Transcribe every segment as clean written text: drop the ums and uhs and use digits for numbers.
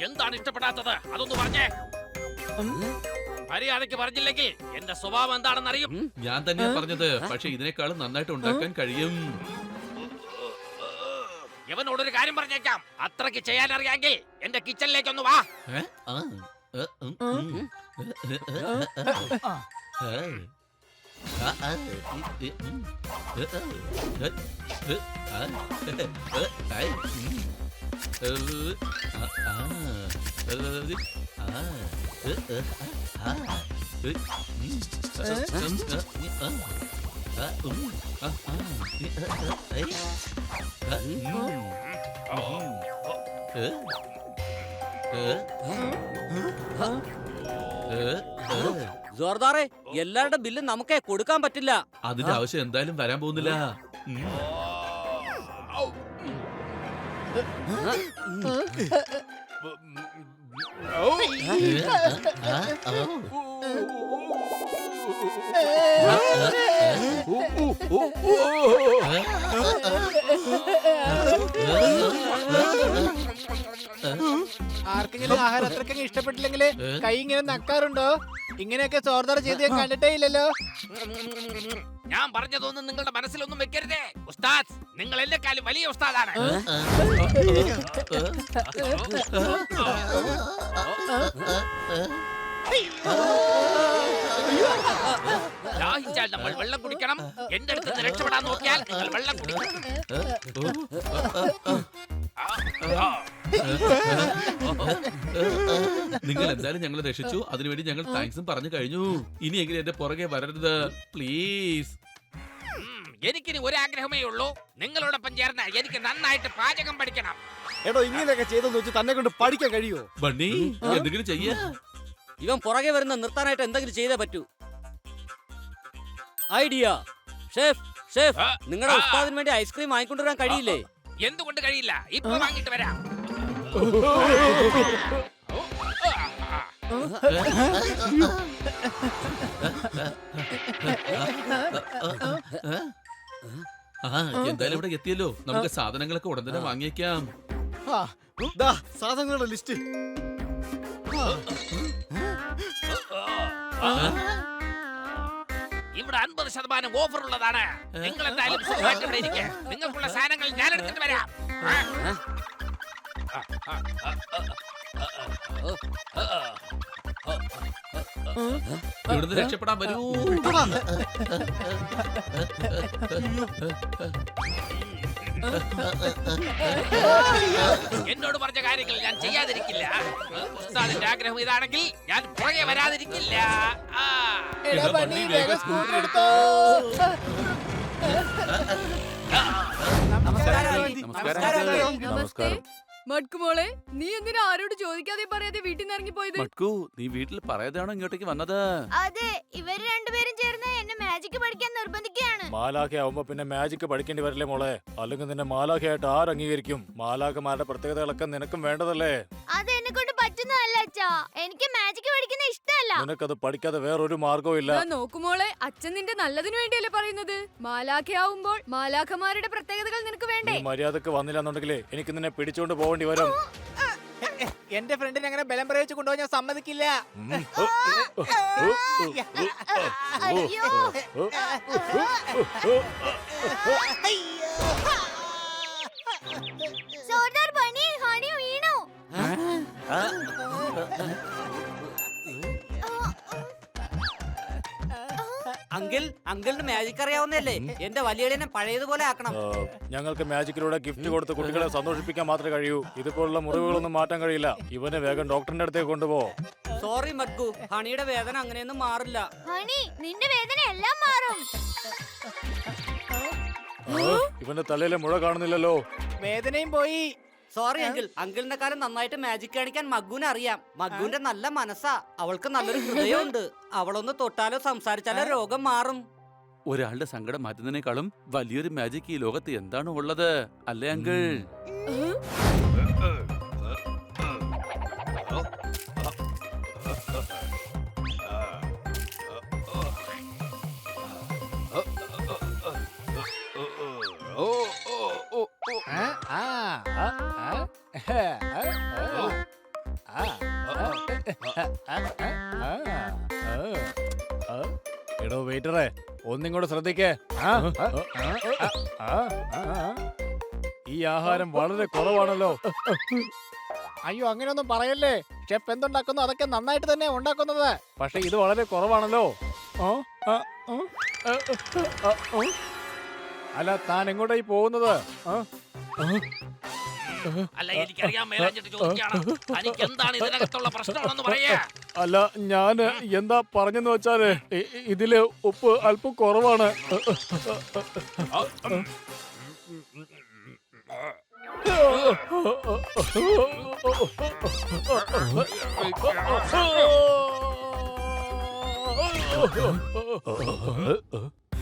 എന്താണ് ഇഷ്ടപ്പെടാത്തത്? അതൊന്ന് പറഞ്ഞേ. മര്യാദയ്ക്ക് പറഞ്ഞില്ലെങ്കിൽ എന്റെ സ്വഭാവം എന്താണെന്ന് അറിയും. ഞാൻ തന്നെയാ പറഞ്ഞത്, പക്ഷെ ഇതിനേക്കാളും നന്നായിട്ട് ഉണ്ടാക്കാൻ കഴിയും. ഇവനോടൊരു കാര്യം പറഞ്ഞേക്കാം, അത്രയ്ക്ക് ചെയ്യാൻ അറിയാമെങ്കിൽ എന്റെ കിച്ചണിലേക്കൊന്ന് വാ. ജോർദാറെ, എല്ലാവരുടെ ബില്ല് നമുക്കേ കൊടുക്കാൻ പറ്റില്ല. അതിന്റെ ആവശ്യം എന്തായാലും വരാൻ പോകുന്നില്ല. ആർക്കെങ്കിലും ആഹാരം അത്രയ്ക്ക് ഇഷ്ടപ്പെട്ടില്ലെങ്കിൽ കൈ ഇങ്ങനെ നക്കാറുണ്ടോ? ഇങ്ങനെയൊക്കെ സോർദാർ ചെയ്ത് ഞാൻ കണ്ടിട്ടേ ഇല്ലല്ലോ. ഞാൻ പറഞ്ഞതൊന്നും നിങ്ങളുടെ മനസ്സിലൊന്നും വെക്കരുതേ. ഉസ്താദ്, നിങ്ങൾ എന്നെക്കാളും വലിയ ഉസ്താദാണ്. ദാഹിച്ചാൽ നമ്മൾ വെള്ളം കുടിക്കണം. എന്റെ അടുത്ത് നിന്ന് രക്ഷപ്പെടാൻ നോക്കിയാൽ നിങ്ങൾ വെള്ളം കുടിക്കണം. നിങ്ങൾ എന്തായാലും ഞങ്ങളെ രക്ഷിച്ചു, അതിനുവേണ്ടി ഞങ്ങൾ താങ്ക്സും പറഞ്ഞു കഴിഞ്ഞു. ഇനിയെങ്കിലും എന്റെ പുറകെ വരരുത് പ്ലീസ്. എനിക്കിനി ഒരാഗ്രഹമേ ഉള്ളൂ, നിങ്ങളോടൊപ്പം ചേർന്ന് എനിക്ക് നന്നായിട്ട് പാചകം പഠിക്കണം. എടോ, ഇങ്ങനെയൊക്കെ ചെയ്തെന്ന് വെച്ച് തന്നെ കൊണ്ട് പഠിക്കാൻ കഴിയോ? ബണ്ണി, എന്തെങ്കിലും ചെയ്യാ. ഇവൻ പുറകെ വരുന്ന നിർത്താനായിട്ട് എന്തെങ്കിലും ചെയ്തേ പറ്റൂ. ഐഡിയ. ഷെഫ്, ഷെഫ്, നിങ്ങളുടെ ഉസ്താദിന് വേണ്ടി ഐസ്ക്രീം വാങ്ങിക്കൊണ്ടുവരാൻ കഴിയില്ലേ? എന്തുകൊണ്ട് കഴിയില്ല? ഇപ്പൊ വാങ്ങിട്ട് വരാം. എന്തായാലും ഇവിടെ എത്തിയല്ലോ, നമുക്ക് സാധനങ്ങളൊക്കെ ഉടൻ തന്നെ വാങ്ങിയേക്കാം. സാധനങ്ങളുടെ ലിസ്റ്റ്. ഇവിടെ 50% ഓഫർ ഉള്ളതാണ്. നിങ്ങൾ എന്തായാലും സുഖമായിട്ട് ഇവിടെ ഇരിക്കെ. നിങ്ങൾക്കുള്ള സാധനങ്ങൾ ഞാൻ എടുത്തിട്ട് വരാം. ഇവിടുന്ന് രക്ഷപ്പെടാൻ വരൂ. എന്നോട് പറഞ്ഞ കാര്യങ്ങൾ ഞാൻ ചെയ്യാതിരിക്കില്ല. ഉസ്താദിന്റെ ആഗ്രഹം ഇതാണെങ്കിൽ ഞാൻ പുറകെ വരാതിരിക്കില്ല. നമസ്കാരം. മട്കുമോളെ, നീ എന്തിനാ ആരോട് ചോദിക്കാതെ പറയാതെ വീട്ടിൽ നിന്ന് ഇറങ്ങി പോയത്? മട്കു, നീ വീട്ടിൽ പറയാതെയാണോ ഇങ്ങോട്ടേക്ക് വന്നത്? അതെ, ഇവര് രണ്ടുപേരും ചേർന്ന് എന്നെ മാജിക് പഠിക്കാൻ നിർബന്ധിക്കുകയാണ്. മാലാഖ ആവുമ്പോ പിന്നെ മാജിക് പഠിക്കേണ്ടി വരില്ലേ മോളെ? അല്ലെങ്കിൽ നിന്നെ മാലാഖയായിട്ട് ആര് അംഗീകരിക്കും? മാലാഖമാരുടെ പ്രത്യേകതകളൊക്കെ നിനക്കും വേണ്ടതല്ലേ? അത് എന്നെ കൊണ്ട് പറ്റുന്നതല്ല അച്ഛാ. എനിക്ക് മാജിക് പഠിക്കുന്ന ഇഷ്ടമല്ല. നിനക്കത് പഠിക്കാതെ വേറൊരു മാർഗവും ഇല്ല. നോക്കുമോളെ, അച്ഛൻ നിന്റെ നല്ലതിനു വേണ്ടിയല്ലേ പറയുന്നത്. മാലാഖയാവുമ്പോൾ മാലാഖമാരുടെ പ്രത്യേകതകൾ നിനക്ക് വേണ്ടേ? മര്യാദക്ക് വന്നില്ലാന്നുണ്ടെങ്കിലേ എനിക്ക് നിന്നെ പിടിച്ചോണ്ട് പോവേണ്ടി വരും. എന്റെ ഫ്രണ്ടിനെ അങ്ങനെ ബലം പ്രയോഗിച്ച് കൊണ്ടുപോയി ഞാൻ സമ്മതിക്കില്ല. അയ്യോ, സോർദാർ ബണ്ണി ഹണി വീണു. അങ്കിളിന് മാജിക് അറിയാവുന്നല്ലേ? എന്റെ വലിയളിനെ പഴയതുപോലെ ആക്കണം. ഞങ്ങൾക്ക് മാജിക്കിലൂടെ ഗിഫ്റ്റ് കൊടുത്ത് കുട്ടികളെ സന്തോഷിപ്പിക്കാൻ മാത്രമേ കഴിയൂ. ഇതുപോലുള്ള മുറിവുകളൊന്നും മാറ്റാൻ കഴിയില്ല. ഇവനെ വേഗം ഡോക്ടറിന്റെ അടുത്തേക്ക് കൊണ്ടുപോ. സോറി മട്കു, ഹണിയുടെ വേദന അങ്ങനെയൊന്നും മാറില്ല. ഹണി, നിന്റെ വേദന എല്ലാം മാറും. ഇവന്റെ തലയിലെ മുഴ കാണുന്നില്ലല്ലോ. വേദനയും പോയി. സോറി അങ്കിളിന്റെ കാലം നന്നായിട്ട് മാജിക് കാണിക്കാൻ മഗ്ഗുവിന് അറിയാം. മഗ്ഗുവിന്റെ നല്ല മനസ്സാ, അവൾക്ക് നല്ലൊരു ഹൃദയമുണ്ട്. അവളൊന്ന് തൊട്ടാലോ സംസാരിച്ചാലോ രോഗം മാറും. ഒരാളുടെ സങ്കടം മാറ്റുന്നതിനേക്കാളും വലിയൊരു മാജിക് ഈ ലോകത്ത് എന്താണ് ഉള്ളത്, അല്ലേ അങ്കിൾ? എടോ വെയിറ്ററെ ഒന്നിങ്ങോട്ട് ശ്രദ്ധിക്കേ. ഈ ആഹാരം വളരെ കുറവാണല്ലോ. അയ്യോ അങ്ങനെയൊന്നും പറയല്ലേ. ഷെഫ് എന്തുണ്ടാക്കുന്നു അതൊക്കെ നന്നായിട്ട് തന്നെ ഉണ്ടാക്കുന്നത്. പക്ഷെ ഇത് വളരെ കുറവാണല്ലോ. അല്ല താൻ എങ്ങോട്ടായി പോകുന്നത്? അല്ല എനിക്കറിയാൻ മേലാഞ്ഞിട്ട് ചോദിക്കാണ്. തനിക്ക് എന്താണ് ഇതിനകത്തുള്ള പ്രശ്നമാണെന്ന് പറയാ. അല്ല ഞാൻ എന്താ പറഞ്ഞെന്ന് വെച്ചാല് ഇതില് ഉപ്പ് അല്പം കുറവാണ്.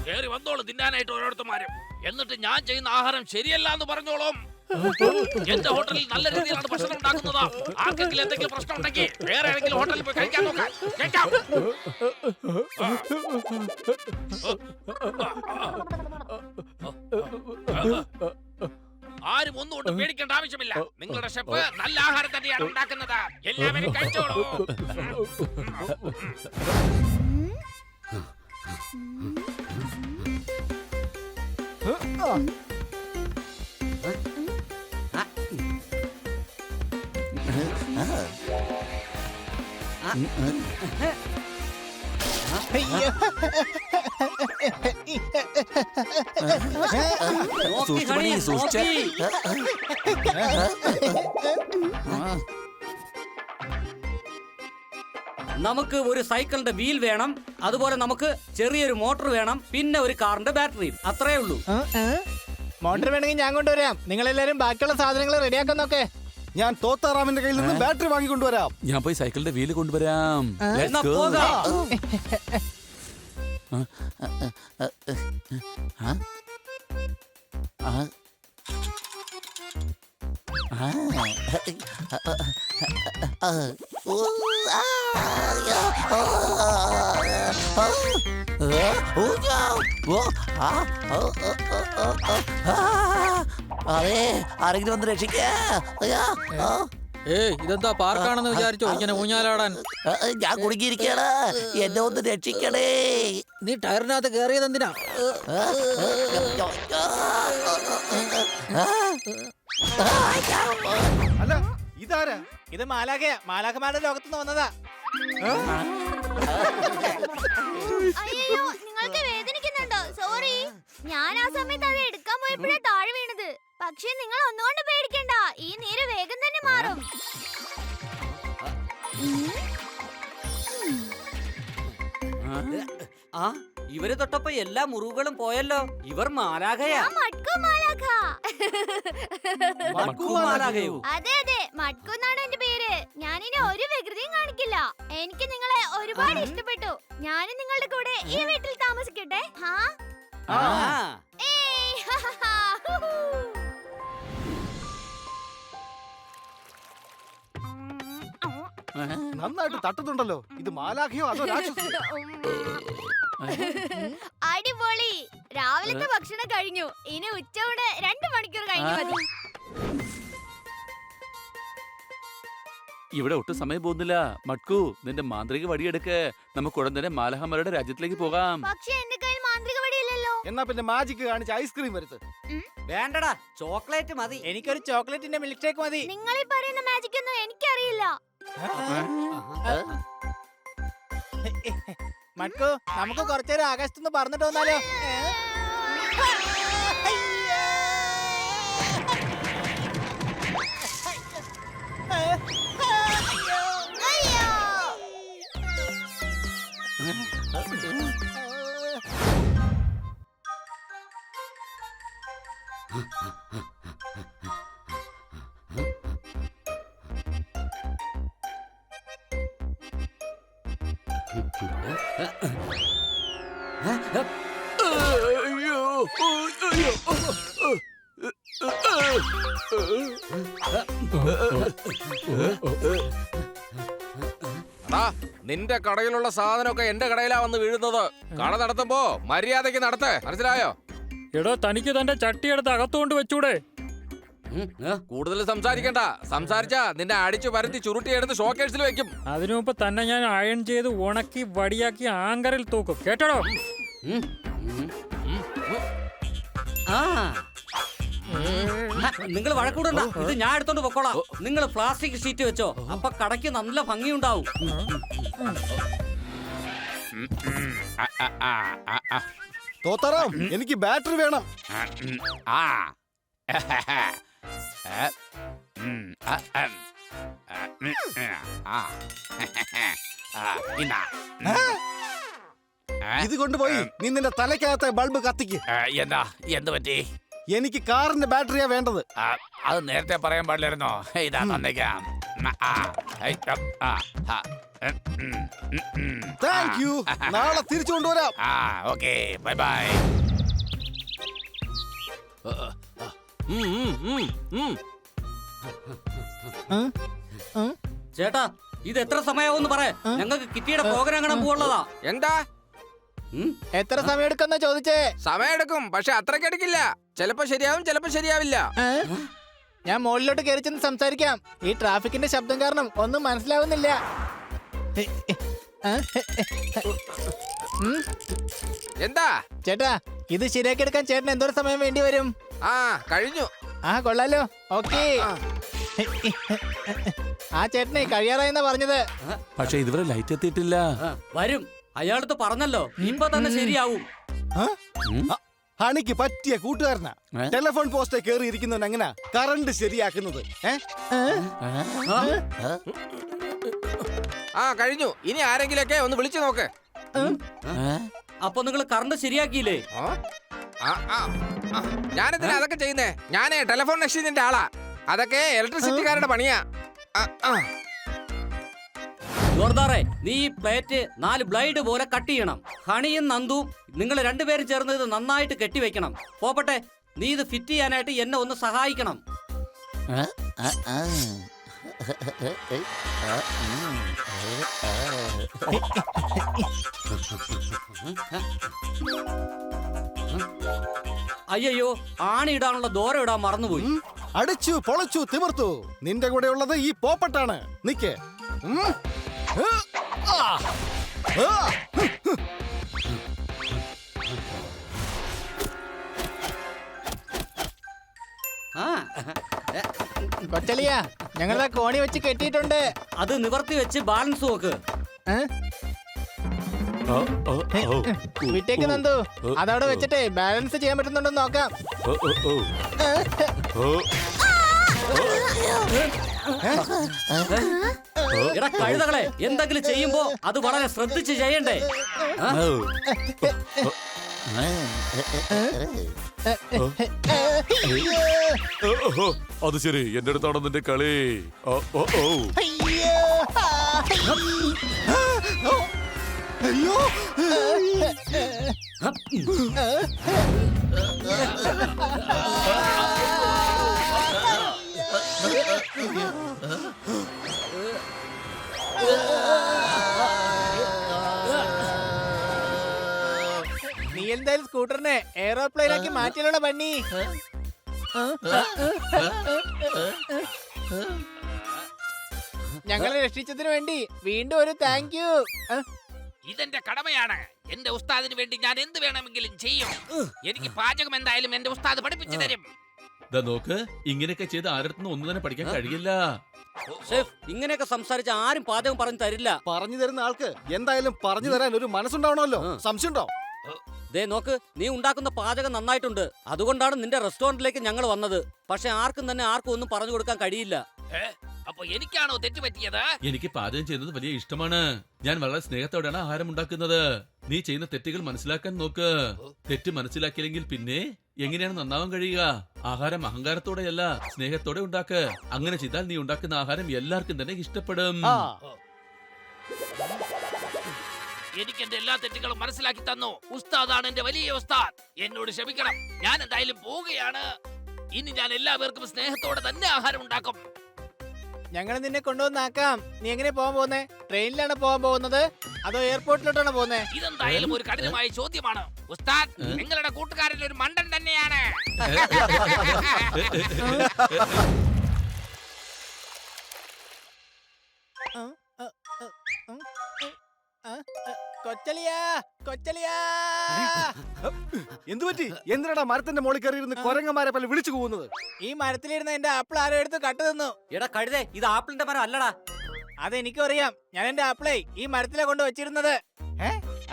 കേറി വന്നോളൂ തിന്നാനായിട്ട് ഓരോരുത്തന്മാരും. എന്നിട്ട് ഞാൻ ചെയ്യുന്ന ആഹാരം ശരിയല്ല എന്ന് പറഞ്ഞോളും. എന്റെ ഹോട്ടലിൽ നല്ല രീതിയിലാണ് ഭക്ഷണം ഉണ്ടാക്കുന്നത്. ആർക്കെങ്കിലും എന്തെങ്കിലും പ്രശ്നം ഉണ്ടെങ്കിൽ വേറെ ഏതെങ്കിലും ഹോട്ടലിൽ പോയി കഴിക്കാൻ നോക്കാം. കേൾക്കാം. ആരും ഒന്നുകൊണ്ട് പേടിക്കേണ്ട ആവശ്യമില്ല. നിങ്ങളുടെ ഷെഫ് നല്ല ആഹാരം തന്നെയാണ് ഉണ്ടാക്കുന്നത്. എല്ലാവരും കഴിച്ചോളൂ. നോക്കി ഹണി, നോക്കി. നമുക്ക് ഒരു സൈക്കിളിന്റെ വീൽ വേണം, അതുപോലെ നമുക്ക് ചെറിയൊരു മോട്ടോർ വേണം, പിന്നെ ഒരു കാറിന്റെ ബാറ്ററിയും. അത്രേ ഉള്ളൂ. മോട്ടർ വേണമെങ്കിൽ ഞാൻ കൊണ്ടുവരാം. നിങ്ങളെല്ലാരും ബാക്കിയുള്ള സാധനങ്ങൾ റെഡിയാക്കാൻ നോക്കേ. ഞാൻ തോത്താറാമിന്റെ കയ്യിൽ നിന്ന് ബാറ്ററി വാങ്ങിക്കൊണ്ടുവരാം. ഞാൻ പോയി സൈക്കിളിന്റെ വീല് കൊണ്ടുവരാം. Let's എന്നാ go. പോകാം. അതെ ആരെങ്കിലും വന്ന് രക്ഷിക്ക. ഇതെന്താ പാർക്കാണെന്ന് വിചാരിച്ചോ ഇങ്ങനെ ഊഞ്ഞാലാടാൻ? ഞാൻ കുടുങ്ങിയിരിക്കയാണ്, എന്നെ ഒന്ന് രക്ഷിക്കണേ. നീ ടയറിനകത്ത് കേറിയത് എന്തിനാ? അല്ല ഇതാരാ? ഇത് മാലാഖമാരുടെ ലോകത്തുനിന്ന് വന്നതാ. അയ്യോ നിങ്ങൾക്ക് വേദനിക്കുന്നുണ്ടോ? സോറി, ഞാൻ ആ സമയത്ത് അത് എടുക്കാൻ പോയപ്പോഴാ താഴെ വീണത്. പക്ഷെ നിങ്ങൾ ഒന്നുകൊണ്ട് പേടിക്കണ്ട, ഈ നീര് വേഗം തന്നെ മാറും. ആ ഇവര് തൊട്ടപ്പോ എല്ലാ മുറിവുകളും പോയല്ലോ. ഇവർ മാലാഖയാ. ആ മട്കു മാലാഖ. മട്കു മാലാഖയോ? അതെ അതെ, മട്കു എന്നാണ് എന്റെ പേര്. ഞാനിനി ഒരു വികൃതിയും കാണിക്കില്ല. എനിക്ക് നിങ്ങളെ ഒരുപാട് ഇഷ്ടപ്പെട്ടു. ഞാനും നിങ്ങളുടെ കൂടെ ഈ വീട്ടിൽ താമസിക്കട്ടെ. ഹാ ആ. ഏയ്, ഹാ, ഹാ, ഹാ, ഹു, ഹു. നന്നായിട്ട് തട്ടുന്നുണ്ടല്ലോ. ഇത് മാലാഖയോ അതോ രാക്ഷസിയോ? അടിപൊളി. രാവിലത്തെ ഭക്ഷണം കഴിഞ്ഞു. ഇനി ഉച്ചയോടെ 2 മണിക്കൂർ കഴിഞ്ഞു മതി. ഇവിടെ ഒട്ടും സമയം പോകുന്നില്ല. മട്കു, നിന്റെ മാന്ത്രിക വടിയെടുക്ക്. നമുക്ക് ഉടൻ തന്നെ മാലഹമാരുടെ രാജ്യത്തിലേക്ക് പോകാം. പക്ഷെ എന്റെ കയ്യിൽ മാന്ത്രിക വടിയില്ലല്ലോ. എന്നാ പിന്നെ മാജിക് കാണിച്ച് ഐസ്ക്രീം വരുത്ത്. വേണ്ടടാ, ചോക്ലേറ്റ് മതി. എനിക്കൊരു ചോക്ലേറ്റിന്റെ മിൽക്ക് ഷേക്ക് മതി. നിങ്ങൾ ഈ പറയുന്ന മാജിക് ഒന്നും എനിക്കറിയില്ല. മട്കു, നമുക്ക് കുറച്ചേരം ആകാശത്തുനിന്ന് പറഞ്ഞിട്ട് വന്നാലോ? അയ്യോ. നിന്റെ കടയിലുള്ള സാധനമൊക്കെ എന്റെ കടയിലാ വന്ന് വീഴുന്നത്. കട നടത്തുമ്പോ മര്യാദയ്ക്ക് നടത്ത്, മനസ്സിലായോ? എടോ തനിക്ക് തന്റെ ചട്ടിയെടുത്ത് അകത്തുകൊണ്ട് വെച്ചൂടെ? കൂടുതൽ സംസാരിക്കണ്ട. സംസാരിച്ചാ നിന്നെ അടിച്ചു പരത്തി ചുരുട്ടിയെടുത്ത് ഷോക്കേഴ്സിൽ വെക്കും. അതിനു മുമ്പ് തന്നെ ഞാൻ അയൺ ചെയ്ത് ഉണക്കി വടിയാക്കി ആങ്കറിൽ തൂക്കും. കേട്ടോ? നിങ്ങൾ വഴക്കൂടണ്ട, ഇത് ഞാൻ എടുത്തോണ്ട് പൊക്കോളാം. നിങ്ങൾ പ്ലാസ്റ്റിക് ഷീറ്റ് വെച്ചോ, അപ്പൊ കടയ്ക്ക് നല്ല ഭംഗിയുണ്ടാവും. തോത്തറാം, എനിക്ക് ബാറ്ററി വേണം. ഇത് കൊണ്ടുപോയി നീ നിന്റെ തലക്കകത്തെ ബൾബ് കത്തിക്ക്. എന്താ എന്ത് പറ്റി? എനിക്ക് കാറിന്റെ ബാറ്ററിയാ വേണ്ടത്. അത് നേരത്തെ പറയാൻ പാടില്ലായിരുന്നോ? ഇതാ തന്നേക്കാം. Thank you. നാളെ തിരിച്ചു കൊണ്ടുവരാം. Okay, bye bye. ചേട്ടാ, ഇത് എത്ര സമയമാവെന്ന് പറ. ഞങ്ങൾക്ക് കിറ്റിയുടെ പ്രോഗ്രാം കാണാൻ പോവുള്ളതാ. എന്താ എത്ര സമയം എടുക്കുന്ന ചോദിച്ചേ? സമയം എടുക്കും, പക്ഷെ അത്രയ്ക്ക് എടുക്കില്ല. ചിലപ്പോ ശരിയാവും, ചിലപ്പോ ശരിയാവില്ല. ഞാൻ മുകളിലോട്ട് കയറി ചെന്ന് സംസാരിക്കാം. ഈ ട്രാഫിക്കിന്റെ ശബ്ദം കാരണം ഒന്നും മനസ്സിലാവുന്നില്ല. എന്താ ചേട്ടാ, ഇത് ശരിയാക്കി എടുക്കാൻ ചേട്ടൻ എന്തോരം സമയം വേണ്ടി വരും? കഴിഞ്ഞു. കൊള്ളാലോ. ഓക്കേ. ആ ചേട്ടനെ കഴിയാറായെന്നാ പറഞ്ഞത്. പക്ഷെ ഇതുവരെ ലൈറ്റ് എത്തിയിട്ടില്ല. വരും, അയാളടുത്ത് പറഞ്ഞല്ലോ, ഇപ്പൊ തന്നെ ശരിയാവും. ഹണിക്ക് പറ്റിയ കൂട്ടുകാരനാ. ടെലിഫോൺ പോസ്റ്റേ കേറി ഇരിക്കുന്നവൻ എങ്ങനാ കറണ്ട് ശരിയാക്കുന്നത്? കഴിഞ്ഞു. ഇനി ആരെങ്കിലൊക്കെ ഒന്ന് വിളിച്ചു നോക്ക്. അപ്പൊ നിങ്ങൾ കറണ്ട് ശരിയാക്കിയില്ലേ? ഞാനെന്തിനാ അതൊക്കെ ചെയ്യുന്നേ? ഞാനേ ടെലിഫോൺ എക്സ്ചേഞ്ചിന്റെ ആളാ. അതൊക്കെ ഇലക്ട്രിസിറ്റിക്കാരുടെ പണിയാ. ജോർദാറെ, നീ ഈ പ്ലേറ്റ് 4 ബ്ലൈഡ് പോലെ കട്ട് ചെയ്യണം. ഹണിയും നന്ദുവും നിങ്ങൾ രണ്ടുപേരും ചേർന്ന് ഇത് നന്നായിട്ട് കെട്ടിവെക്കണം. പോപ്പട്ടെ, നീ ഇത് ഫിറ്റ് ചെയ്യാനായിട്ട് എന്നെ ഒന്ന് സഹായിക്കണം. അയ്യോ, ആണി ഇടാനുള്ള ദോരം ഇടാൻ മറന്നുപോയി. അടിച്ചു പൊളച്ചു തിമിർത്തു. നിന്റെ കൂടെ ഉള്ളത് ഈ പോപ്പട്ടാണ്. നിക്ക്. കൊച്ചലിയ, ഞങ്ങളെ കോണി വെച്ച് കെട്ടിയിട്ടുണ്ട്. അത് നിവർത്തി വെച്ച് ബാലൻസ് നോക്ക്. വിട്ടേക്ക് നന്ദു. അതവിടെ വെച്ചിട്ടേ ബാലൻസ് ചെയ്യാൻ പറ്റുന്നുണ്ടോ നോക്കാം. എടാ കഴുതകളെ, എന്തെങ്കിലും ചെയ്യുമ്പോ അത് വളരെ ശ്രദ്ധിച്ച് ചെയ്യണ്ടേ? അത് ശരി, എന്റെ അടുത്താണോ നിന്റെ കളി? അയ്യോ, നീ എന്തായാലും സ്കൂട്ടറിനെ എയറോപ്ലെയിനാക്കി മാറ്റിയുള്ള പണി. ഞങ്ങളെ രക്ഷിച്ചതിന് വേണ്ടി വീണ്ടും ഒരു താങ്ക് യു. ഇതെന്റെ കടമയാണ്. എന്റെ ഉസ്താദിന് വേണ്ടി ഞാൻ എന്ത് വേണമെങ്കിലും ചെയ്യും. എനിക്ക് പാചകം എന്തായാലും എന്റെ ഉസ്താദ് പഠിപ്പിച്ചു തരും. നോക്ക്, ഇങ്ങനെയൊക്കെ ചെയ്ത് ആരടുത്തുനിന്ന് ഒന്നും തന്നെ പഠിക്കാൻ കഴിയില്ല. ഷെഫ്, ഇങ്ങനെയൊക്കെ സംസാരിച്ച ആരും പാചകം പറഞ്ഞു തരില്ല. പറഞ്ഞു തരുന്ന ആൾക്ക് എന്തായാലും പറഞ്ഞു തരാൻ ഒരു മനസ്സുണ്ടാവണമല്ലോ. സംശയമുണ്ടോ? ദേ നോക്ക്, നീ ഉണ്ടാക്കുന്ന പാചകം നന്നായിട്ടുണ്ട്. അതുകൊണ്ടാണ് നിന്റെ റെസ്റ്റോറന്റിലേക്ക് ഞങ്ങൾ വന്നത്. പക്ഷെ ആർക്കും ഒന്നും പറഞ്ഞു കൊടുക്കാൻ കഴിയില്ല. അപ്പൊ എനിക്കാണോ തെറ്റ് പറ്റിയത്? എനിക്ക് പാചകം ചെയ്യുന്നത് വലിയ ഇഷ്ടമാണ്. ഞാൻ വളരെ സ്നേഹത്തോടെയാണ് ആഹാരം ഉണ്ടാക്കുന്നത്. നീ ചെയ്യുന്ന തെറ്റുകൾ മനസ്സിലാക്കാൻ നോക്ക്. തെറ്റ് മനസ്സിലാക്കിയില്ലെങ്കിൽ പിന്നെ എങ്ങനെയാണ് നന്നാവാൻ കഴിയുക? ആഹാരം അഹങ്കാരത്തോടെയല്ല, സ്നേഹത്തോടെ ഉണ്ടാക്ക്. അങ്ങനെ ചെയ്താൽ നീ ഉണ്ടാക്കുന്ന ആഹാരം എല്ലാവർക്കും തന്നെ ഇഷ്ടപ്പെടും. എനിക്ക് എന്റെ എല്ലാ തെറ്റുകളും മനസ്സിലാക്കി തന്നു. ഉസ്താദാണ് എന്റെ വലിയ ഉസ്താദ്. എന്നോട് ക്ഷമിക്കണം. ഞാൻ എന്തായാലും പോവുകയാണ്. ഇനി ഞാൻ എല്ലാവർക്കും സ്നേഹത്തോടെ തന്നെ ആഹാരം ഉണ്ടാക്കും. ഞങ്ങൾ നിന്നെ കൊണ്ടുവന്നാക്കാം. നീ എങ്ങനെ പോകാൻ പോകുന്നേ? ട്രെയിനിലാണ് പോകാൻ പോകുന്നത് അതോ എയർപോർട്ടിലോട്ടാണ് പോകുന്നേ? ഇതെന്തായാലും ഒരു കഠിനമായ ചോദ്യമാണ് ഉസ്താദ്. നിങ്ങളുടെ കൂട്ടുകാരൻ ഒരു മണ്ടൻ തന്നെയാണ്. കൊച്ചലിയാ, കൊച്ചലിയാ. എന്തു പറ്റി? എന്തിനാടാ മരത്തിന്റെ മോളിൽ കയറിയിരുന്ന് കൊരങ്ങന്മാരെ പോലെ വിളിച്ചു പോകുന്നത്? ഈ മരത്തിലിരുന്ന എന്റെ ആപ്പിൾ ആരോ എടുത്ത് കട്ടു തന്നു. എടാ കഴുതേ, ഇത് ആപ്പിളിന്റെ മരം അല്ലടാ. അതെനിക്കും അറിയാം. ഞാൻ എന്റെ ആപ്പിളെ ഈ മരത്തിലെ കൊണ്ട് വെച്ചിരുന്നത്.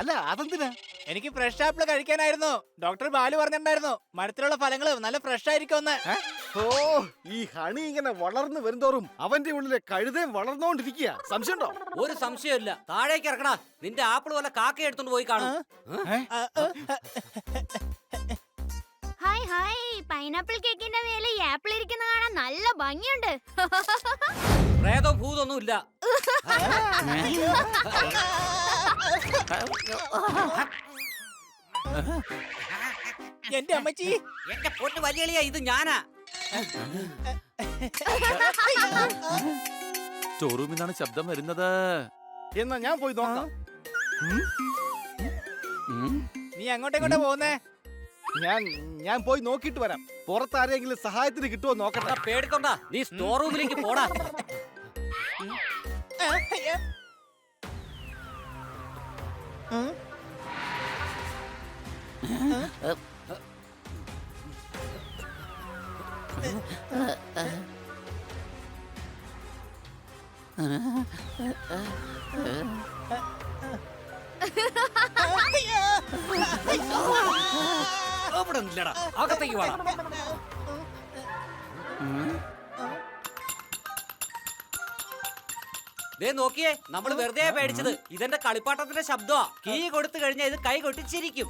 അല്ല അതെന്തിനാ? എനിക്ക് ഫ്രഷ് ആപ്പിൾ കഴിക്കാനായിരുന്നു. ഡോക്ടർ ബാലു പറഞ്ഞിട്ടുണ്ടായിരുന്നു മരത്തിലുള്ള ഫലങ്ങൾ നല്ല ഫ്രഷ് ആയിരിക്കുമെന്ന്. ഓ, ഈ ഹണി ഇങ്ങനെ വളർന്നു വരുന്തോറും അവന്റെ ഉള്ളിലെ കഴുതയും വളർന്നുകൊണ്ടിരിക്കുക. സംശയമുണ്ടോ? ഒരു സംശയമില്ല. താഴേക്ക് ഇറക്കടാ. നിന്റെ ആപ്പിൾ വല്ല കാക്ക എടുത്തോണ്ട് പോയി കാണും. ഹായ് ഹായ്, പൈനാപ്പിൾ കേക്കിന്റെ മേലെ ഈ ആപ്പിൾ ഇരിക്കുന്ന കാണാൻ നല്ല ഭംഗിയുണ്ട്. പ്രേതോ ഭൂതൊന്നും ഇല്ല. എന്റെ അമ്മച്ചി, എന്റെ പൊന്നു വലിയ ഇത് ഞാനാ. സ്റ്റോറൂമിൽ നിന്നാണ് ശബ്ദം വരുന്നത്. എന്നാ ഞാൻ പോയി നോക്കാം. നീ അങ്ങോട്ടേക്കോട്ടെ പോകുന്നേ? ഞാൻ പോയി നോക്കിയിട്ട് വരാം. പുറത്ത് ആരെങ്കിലും സഹായത്തിന് കിട്ടുമോ നോക്കട്ടെ. പേടിക്കൊണ്ടാ, നീ സ്റ്റോർ റൂമിലേക്ക് പോടാ. അവിടെ നില്ലടാ, അകത്തേക്ക് വേണം. ദേ നോക്കിയേ, നമ്മൾ വെറുതെ പേടിച്ചത്. ഇതെന്റെ കളിപ്പാട്ടത്തിന്റെ ശബ്ദമാ. കീ കൊടുത്തു കഴിഞ്ഞാൽ ഇത് കൈ കൊട്ടിച്ചിരിക്കും.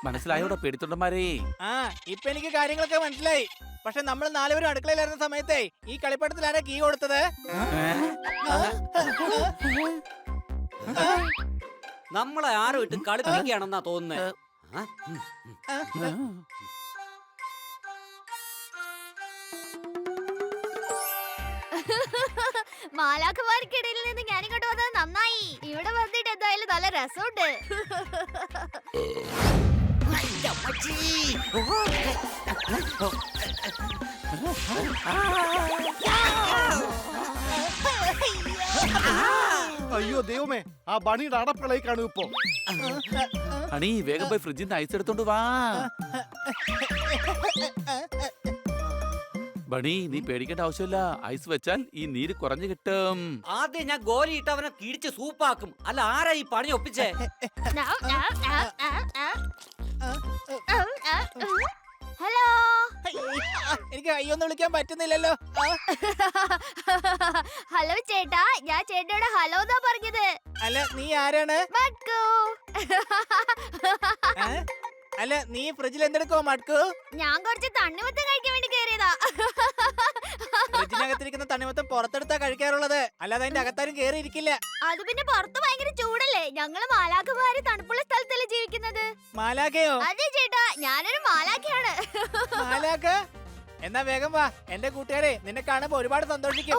മനസ്സിലായോടെ പേടിത്തൊണ്ടന്മാരെ? ആ, ഇപ്പൊ എനിക്ക് കാര്യങ്ങളൊക്കെ മനസ്സിലായി. പക്ഷെ നമ്മൾ നാലുപേരും അടുക്കളയിലായിരുന്ന സമയത്തെ ഈ കളിപ്പാട്ടത്തിൽ ആരാ കീ കൊടുത്തത്? നമ്മളെ ആരും ഇട്ട് കളിപ്പിക്കുകയാണെന്നാ തോന്നുന്നത്. മാലാഖമാർക്കിടയിൽ നിന്ന് ഞാനിങ്ങോട്ട് വന്നത് നന്നായി. ഇവിടെ വന്നിട്ട് എന്തായാലും നല്ല രസമുണ്ട്. അയ്യോ ദൈവമേ, ആ ബണിയുടെ അടപ്പളയി കാണും ഇപ്പോ. അണി വേഗം പോയി ഫ്രിഡ്ജിൽ നിന്ന് ഐസ് എടുത്തോണ്ട് വാ. ബണി, നീ പേടിക്കേണ്ട ആവശ്യമില്ല. ഐസ് വെച്ചാൽ ഈ നീര് കുറഞ്ഞു കിട്ടും. ആദ്യം ഞാൻ ഗോലി ഇട്ട് അവനെ കിടിച്ച് സൂപ്പാക്കും. അല്ല ആരാ ഈ പണി ഒപ്പിച്ചേ? ഹലോ, എനിക്ക് അയ്യൊന്നും വിളിക്കാൻ പറ്റുന്നില്ലല്ലോ. ഹലോ ചേട്ടാ, ഞാൻ ചേട്ടനോട് ഹലോ എന്നാ പറഞ്ഞത്. അല്ല, നീ ആരാണ്? മട്കു. അല്ല, നീ ഫ്രിഡ്ജിൽ എന്തെടുക്കോ മട്കു? ഞാൻ കുറച്ച് തണ്ണിമത്തം കഴിക്കാൻ വേണ്ടി കയറിയതാ. ഫ്രിഡ്ജിനകത്തിരിക്കുന്ന തണ്ണിമത്തം പുറത്തെടുത്താ കഴിക്കാറുള്ളത്, അല്ലാതെ അതിന്റെ അകത്താരും കേറി ഇരിക്കില്ല. അത് പിന്നെ പുറത്ത് ഭയങ്കര ചൂടല്ലേ. ഞങ്ങള് മാലാഖമാര് തണുപ്പുള്ള സ്ഥലത്തല്ലേ ജീവിക്കുന്നത്. മാലാഖയോ? അതെ ചേട്ടാ, ഞാനൊരു മാലാഖയാണ്. മാലാഖ? എന്നാ വേഗം വാ, എന്റെ കൂട്ടുകാരെ നിന്നെ കാണുമ്പോ ഒരുപാട് സന്തോഷിക്കും.